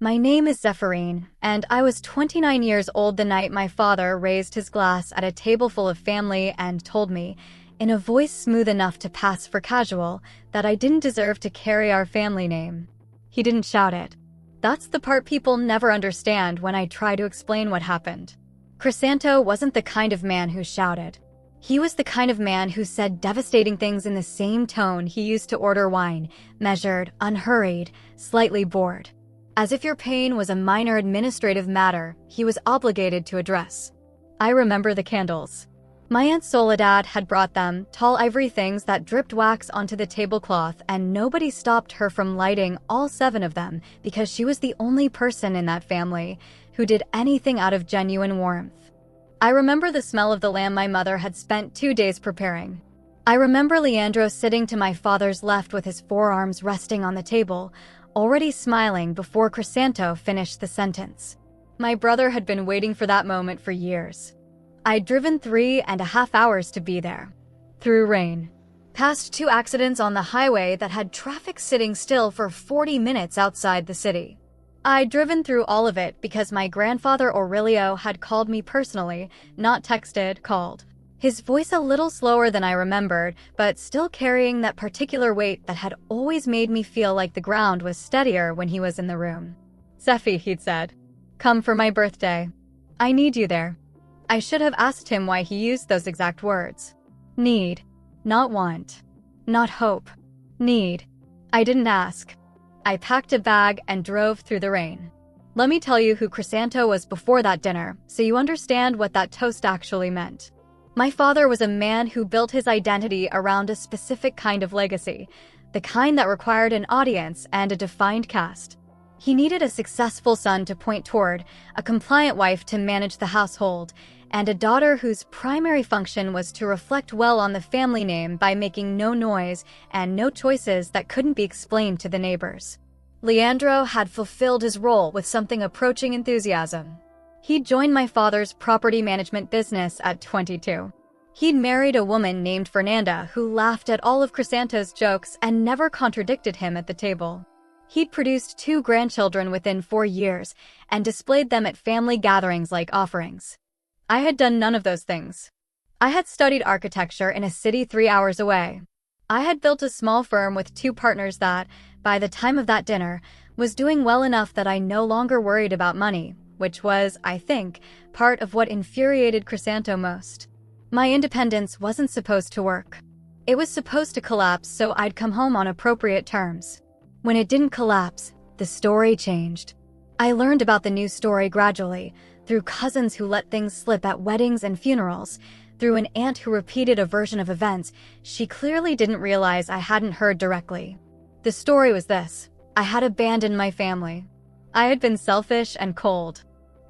My name is Zephyrine, and I was 29 years old the night my father raised his glass at a table full of family and told me, in a voice smooth enough to pass for casual, that I didn't deserve to carry our family name. He didn't shout it. That's the part people never understand when I try to explain what happened. Crisanto wasn't the kind of man who shouted. He was the kind of man who said devastating things in the same tone he used to order wine, measured, unhurried, slightly bored. As if your pain was a minor administrative matter he was obligated to address. I remember the candles. My Aunt Soledad had brought them, tall ivory things that dripped wax onto the tablecloth, and nobody stopped her from lighting all 7 of them because she was the only person in that family who did anything out of genuine warmth. I remember the smell of the lamb my mother had spent 2 days preparing. I remember Leandro sitting to my father's left with his forearms resting on the table, already smiling before Crisanto finished the sentence. My brother had been waiting for that moment for years. I'd driven 3.5 hours to be there. Through rain. Past 2 accidents on the highway that had traffic sitting still for 40 minutes outside the city. I'd driven through all of it because my grandfather Aurelio had called me personally, not texted, called. His voice a little slower than I remembered, but still carrying that particular weight that had always made me feel like the ground was steadier when he was in the room. "Zeffy," he'd said. "Come for my birthday. I need you there." I should have asked him why he used those exact words. Need. Not want. Not hope. Need. I didn't ask. I packed a bag and drove through the rain. Let me tell you who Crisanto was before that dinner, so you understand what that toast actually meant. My father was a man who built his identity around a specific kind of legacy, the kind that required an audience and a defined cast. He needed a successful son to point toward, a compliant wife to manage the household, and a daughter whose primary function was to reflect well on the family name by making no noise and no choices that couldn't be explained to the neighbors. Leandro had fulfilled his role with something approaching enthusiasm. He'd joined my father's property management business at 22. He'd married a woman named Fernanda who laughed at all of Crisanto's jokes and never contradicted him at the table. He'd produced 2 grandchildren within 4 years and displayed them at family gatherings like offerings. I had done none of those things. I had studied architecture in a city 3 hours away. I had built a small firm with 2 partners that, by the time of that dinner, was doing well enough that I no longer worried about money, which was, I think, part of what infuriated Crisanto most. My independence wasn't supposed to work. It was supposed to collapse so I'd come home on appropriate terms. When it didn't collapse, the story changed. I learned about the new story gradually, through cousins who let things slip at weddings and funerals, through an aunt who repeated a version of events she clearly didn't realize I hadn't heard directly. The story was this: I had abandoned my family. I had been selfish and cold.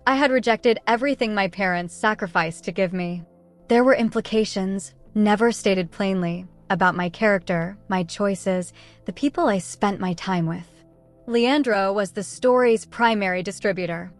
I had rejected everything my parents sacrificed to give me. There were implications, never stated plainly, about my character, my choices, the people I spent my time with. Leandro was the story's primary distributor.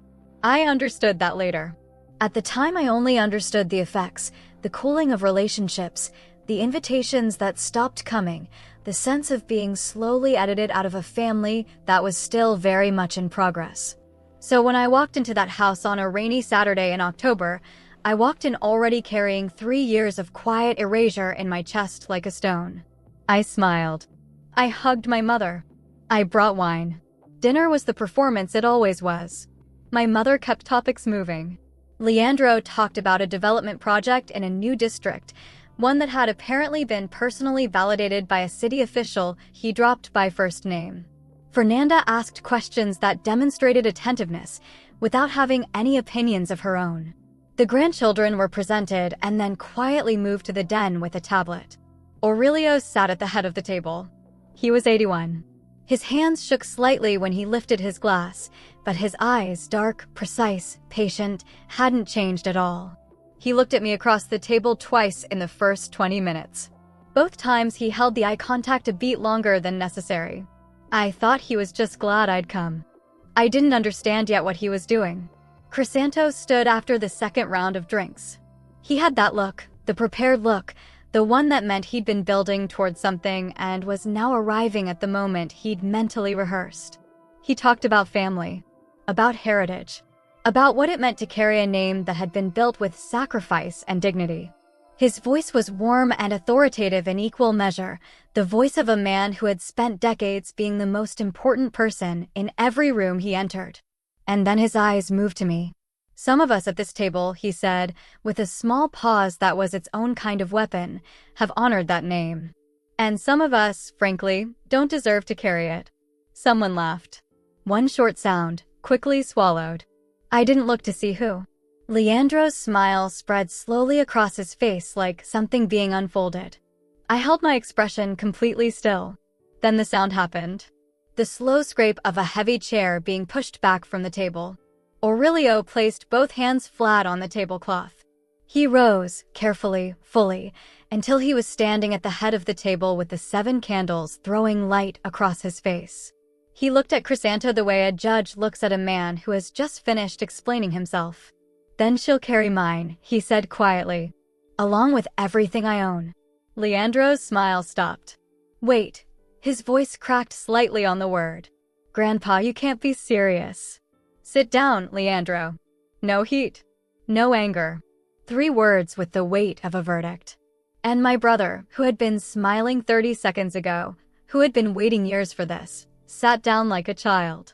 I understood that later. At the time, I only understood the effects, the cooling of relationships, the invitations that stopped coming, the sense of being slowly edited out of a family that was still very much in progress. So when I walked into that house on a rainy Saturday in October, I walked in already carrying 3 years of quiet erasure in my chest like a stone. I smiled. I hugged my mother. I brought wine. Dinner was the performance it always was. My mother kept topics moving. Leandro talked about a development project in a new district, one that had apparently been personally validated by a city official he dropped by first name. Fernanda asked questions that demonstrated attentiveness, without having any opinions of her own. The grandchildren were presented and then quietly moved to the den with a tablet. Aurelio sat at the head of the table. He was 81. His hands shook slightly when he lifted his glass, but his eyes, dark, precise, patient, hadn't changed at all. He looked at me across the table twice in the first 20 minutes. Both times he held the eye contact a beat longer than necessary. I thought he was just glad I'd come. I didn't understand yet what he was doing. Crisanto stood after the second round of drinks. He had that look, the prepared look, the one that meant he'd been building towards something and was now arriving at the moment he'd mentally rehearsed. He talked about family. about heritage, about what it meant to carry a name that had been built with sacrifice and dignity. His voice was warm and authoritative in equal measure, the voice of a man who had spent decades being the most important person in every room he entered. And then his eyes moved to me. "Some of us at this table," he said, with a small pause that was its own kind of weapon, "have honored that name. And some of us, frankly, don't deserve to carry it." Someone laughed. One short sound, quickly swallowed. I didn't look to see who. Leandro's smile spread slowly across his face like something being unfolded. I held my expression completely still. Then the sound happened. The slow scrape of a heavy chair being pushed back from the table. Aurelio placed both hands flat on the tablecloth. He rose, carefully, fully, until he was standing at the head of the table with the 7 candles throwing light across his face. He looked at Crisanto the way a judge looks at a man who has just finished explaining himself. "Then she'll carry mine," he said quietly, "along with everything I own." Leandro's smile stopped. "Wait." His voice cracked slightly on the word. "Grandpa, you can't be serious." "Sit down, Leandro." No heat. No anger. 3 words with the weight of a verdict. And my brother, who had been smiling 30 seconds ago, who had been waiting years for this, sat down like a child.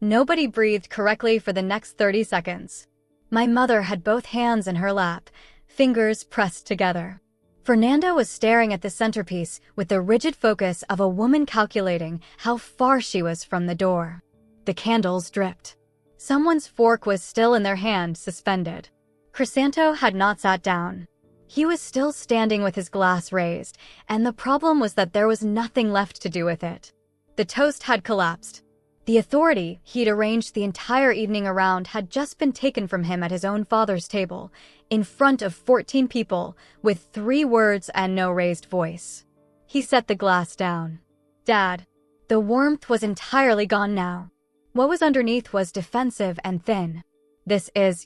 Nobody breathed correctly for the next 30 seconds. My mother had both hands in her lap, fingers pressed together. Fernanda was staring at the centerpiece with the rigid focus of a woman calculating how far she was from the door. The candles dripped. Someone's fork was still in their hand, suspended. Crisanto had not sat down. He was still standing with his glass raised, and the problem was that there was nothing left to do with it. The toast had collapsed. The authority he'd arranged the entire evening around had just been taken from him at his own father's table, in front of 14 people, with 3 words and no raised voice. He set the glass down. "Dad." The warmth was entirely gone now. What was underneath was defensive and thin.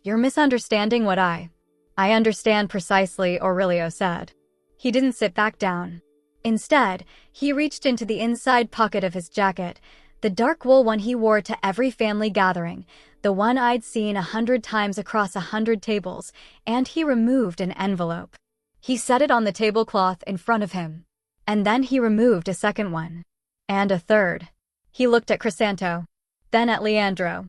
"You're misunderstanding what I understand precisely," Aurelio said. He didn't sit back down. Instead, he reached into the inside pocket of his jacket, the dark wool one he wore to every family gathering, the one I'd seen 100 times across 100 tables, and he removed an envelope. He set it on the tablecloth in front of him. And then he removed a second one. And a third. He looked at Crisanto. Then at Leandro.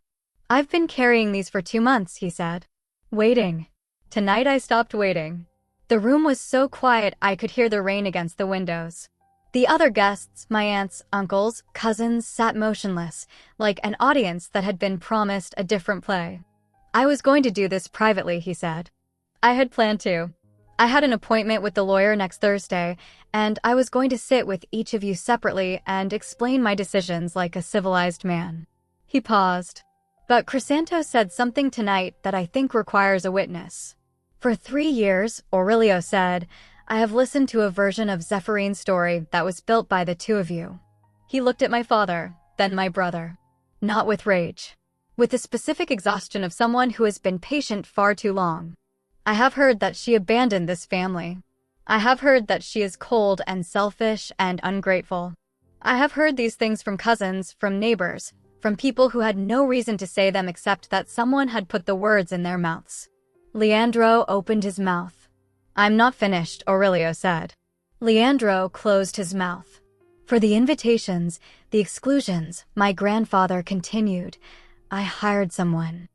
"I've been carrying these for 2 months," he said. "Waiting. Tonight I stopped waiting." The room was so quiet I could hear the rain against the windows. The other guests, my aunts, uncles, cousins, sat motionless, like an audience that had been promised a different play. "I was going to do this privately," he said. "I had planned to. I had an appointment with the lawyer next Thursday, and I was going to sit with each of you separately and explain my decisions like a civilized man." He paused. "But Crisanto said something tonight that I think requires a witness." "For 3 years," Aurelio said, "I have listened to a version of Zephyrine story that was built by the 2 of you." He looked at my father, then my brother. Not with rage. With the specific exhaustion of someone who has been patient far too long. "I have heard that she abandoned this family. I have heard that she is cold and selfish and ungrateful. I have heard these things from cousins, from neighbors, from people who had no reason to say them except that someone had put the words in their mouths." Leandro opened his mouth. "I'm not finished," Aurelio said. Leandro closed his mouth. "For the invitations, the exclusions," my grandfather continued, "I hired someone.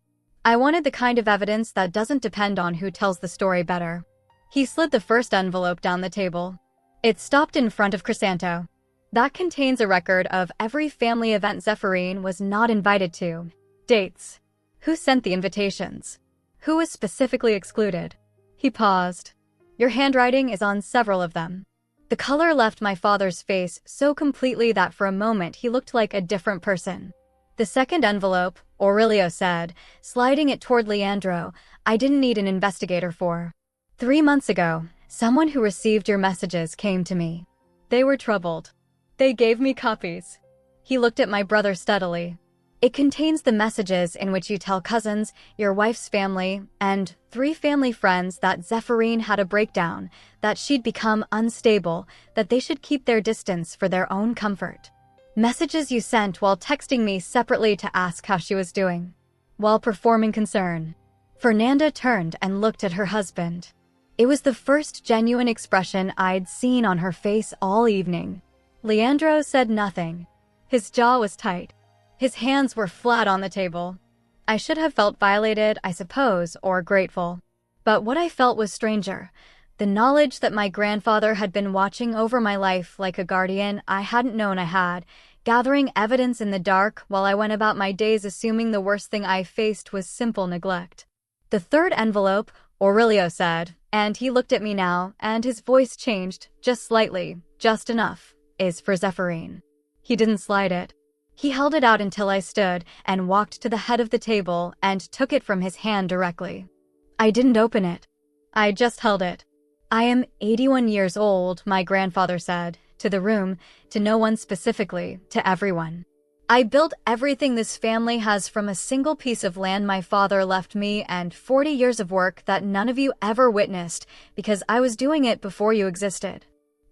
I wanted the kind of evidence that doesn't depend on who tells the story better." He slid the first envelope down the table. It stopped in front of Crisanto. "That contains a record of every family event Zephyrine was not invited to. Dates. Who sent the invitations. Who was specifically excluded." He paused. "Your handwriting is on several of them." The color left my father's face so completely that for a moment he looked like a different person. "The second envelope," Aurelio said, sliding it toward Leandro, "I didn't need an investigator for. 3 months ago, someone who received your messages came to me. They were troubled. They gave me copies." He looked at my brother steadily. "It contains the messages in which you tell cousins, your wife's family, and 3 family friends that Zephyrine had a breakdown, that she'd become unstable, that they should keep their distance for their own comfort. Messages you sent while texting me separately to ask how she was doing. While performing concern. Fernanda turned and looked at her husband. It was the first genuine expression I'd seen on her face all evening. Leandro said nothing. His jaw was tight. His hands were flat on the table. I should have felt violated, I suppose, or grateful. But what I felt was stranger. The knowledge that my grandfather had been watching over my life like a guardian I hadn't known I had, gathering evidence in the dark while I went about my days assuming the worst thing I faced was simple neglect. The third envelope, Aurelio said, and he looked at me now, and his voice changed, just slightly, just enough, is for Zephyrin. He didn't slide it. He held it out until I stood and walked to the head of the table and took it from his hand directly. I didn't open it. I just held it. I am 81 years old, my grandfather said, to the room, to no one specifically, to everyone. I built everything this family has from a single piece of land my father left me and 40 years of work that none of you ever witnessed because I was doing it before you existed.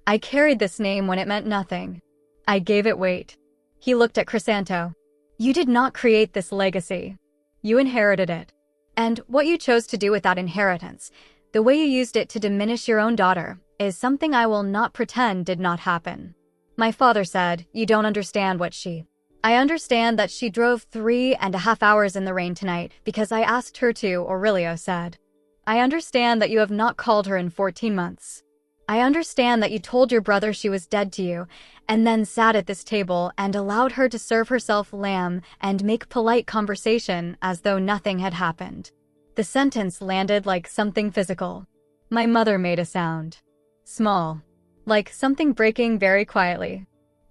I carried this name when it meant nothing. I gave it weight. He looked at Crisanto. You did not create this legacy. You inherited it. And what you chose to do with that inheritance, the way you used it to diminish your own daughter, is something I will not pretend did not happen. My father said, you don't understand what she... I understand that she drove 3.5 hours in the rain tonight because I asked her to, Aurelio said. I understand that you have not called her in 14 months. I understand that you told your brother she was dead to you, and then sat at this table and allowed her to serve herself lamb and make polite conversation as though nothing had happened. The sentence landed like something physical. My mother made a sound. Small. Like something breaking very quietly.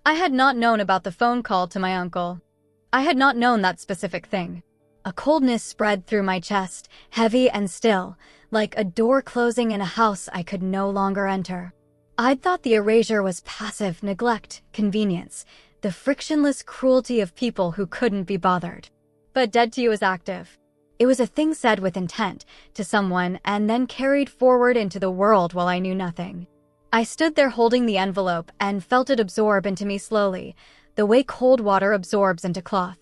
I had not known about the phone call to my uncle. I had not known that specific thing. A coldness spread through my chest, heavy and still, like a door closing in a house I could no longer enter. I'd thought the erasure was passive neglect, convenience, the frictionless cruelty of people who couldn't be bothered. But dead to you is active. It was a thing said with intent to someone and then carried forward into the world while I knew nothing. I stood there holding the envelope and felt it absorb into me slowly, the way cold water absorbs into cloth.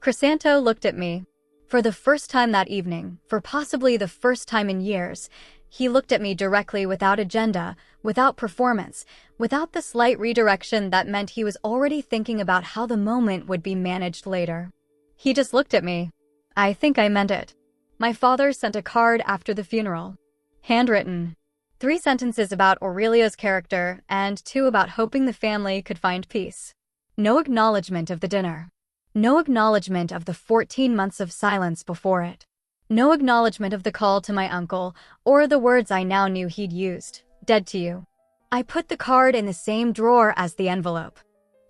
Crisanto looked at me. For the first time that evening, for possibly the first time in years, he looked at me directly without agenda, without performance, without the slight redirection that meant he was already thinking about how the moment would be managed later. He just looked at me. I think I meant it. My father sent a card after the funeral. Handwritten. 3 sentences about Aurelio's character and 2 about hoping the family could find peace. No acknowledgement of the dinner. No acknowledgement of the 14 months of silence before it. No acknowledgement of the call to my uncle or the words I now knew he'd used. Dead to you. I put the card in the same drawer as the envelope.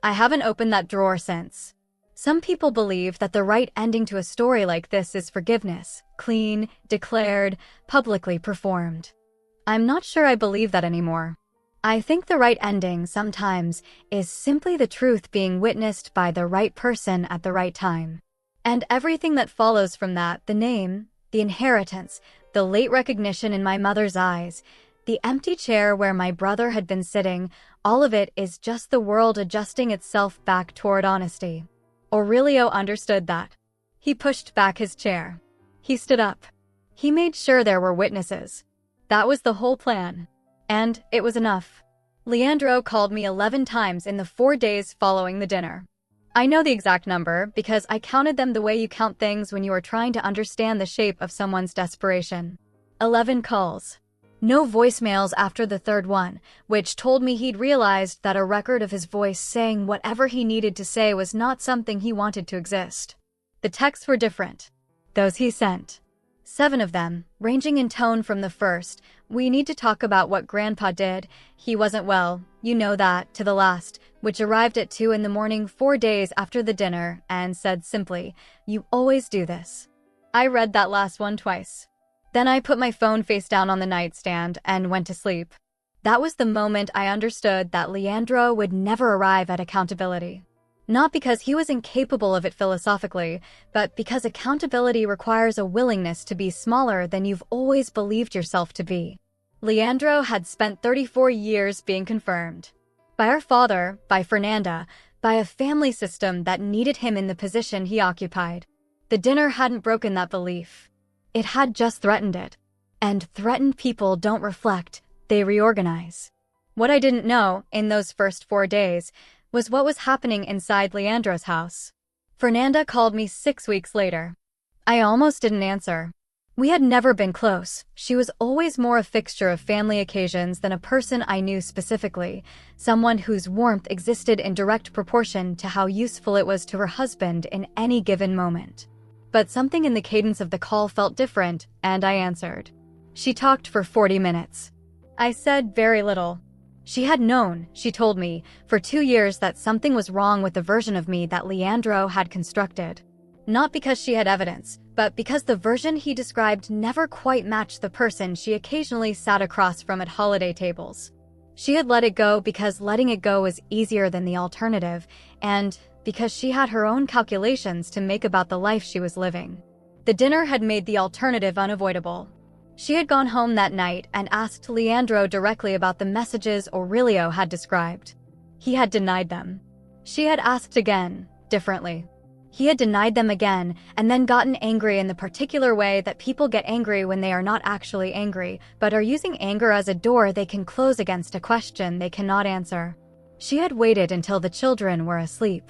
I haven't opened that drawer since. Some people believe that the right ending to a story like this is forgiveness, clean, declared, publicly performed. I'm not sure I believe that anymore. I think the right ending sometimes is simply the truth being witnessed by the right person at the right time. And everything that follows from that, the name, the inheritance, the late recognition in my mother's eyes, the empty chair where my brother had been sitting, all of it is just the world adjusting itself back toward honesty. Aurelio understood that. He pushed back his chair. He stood up. He made sure there were witnesses. That was the whole plan. And it was enough. Leandro called me 11 times in the 4 days following the dinner. I know the exact number because I counted them the way you count things when you are trying to understand the shape of someone's desperation. 11 calls. No voicemails after the third one, which told me he'd realized that a record of his voice saying whatever he needed to say was not something he wanted to exist. The texts were different. Those he sent. 7 of them, ranging in tone from the first, "We need to talk about what Grandpa did. He wasn't well, you know that," to the last, which arrived at 2 in the morning 4 days after the dinner and said simply, "You always do this." I read that last one twice. Then I put my phone face down on the nightstand and went to sleep. That was the moment I understood that Leandro would never arrive at accountability. Not because he was incapable of it philosophically, but because accountability requires a willingness to be smaller than you've always believed yourself to be. Leandro had spent 34 years being confirmed. By our father, by Fernanda, by a family system that needed him in the position he occupied. The dinner hadn't broken that belief. It had just threatened it. And threatened people don't reflect, they reorganize. What I didn't know, in those first 4 days, was what was happening inside Leandro's house. Fernanda called me 6 weeks later. I almost didn't answer. We had never been close. She was always more a fixture of family occasions than a person I knew specifically, someone whose warmth existed in direct proportion to how useful it was to her husband in any given moment. But something in the cadence of the call felt different, and I answered. She talked for 40 minutes. I said very little. She had known, she told me, for 2 years that something was wrong with the version of me that Leandro had constructed. Not because she had evidence, but because the version he described never quite matched the person she occasionally sat across from at holiday tables. She had let it go because letting it go was easier than the alternative, and because she had her own calculations to make about the life she was living. The dinner had made the alternative unavoidable. She had gone home that night and asked Leandro directly about the messages Aurelio had described. He had denied them. She had asked again, differently. He had denied them again, and then gotten angry in the particular way that people get angry when they are not actually angry, but are using anger as a door they can close against a question they cannot answer. She had waited until the children were asleep.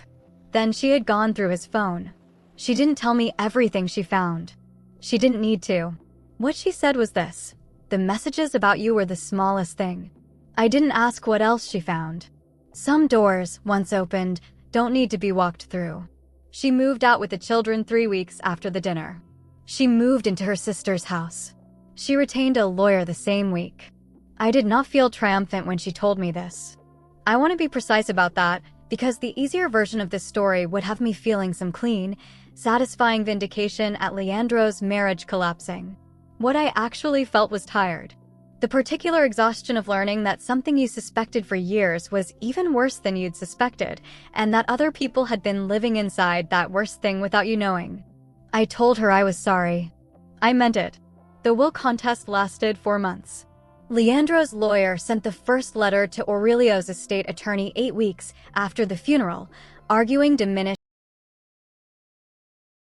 Then she had gone through his phone. She didn't tell me everything she found. She didn't need to. What she said was this: the messages about you were the smallest thing. I didn't ask what else she found. Some doors, once opened, don't need to be walked through. She moved out with the children 3 weeks after the dinner. She moved into her sister's house. She retained a lawyer the same week. I did not feel triumphant when she told me this. I want to be precise about that, because the easier version of this story would have me feeling some clean, satisfying vindication at Leandro's marriage collapsing. What I actually felt was tired. The particular exhaustion of learning that something you suspected for years was even worse than you'd suspected, and that other people had been living inside that worst thing without you knowing. I told her I was sorry. I meant it. The will contest lasted 4 months. Leandro's lawyer sent the first letter to Aurelio's estate attorney 8 weeks after the funeral, arguing diminished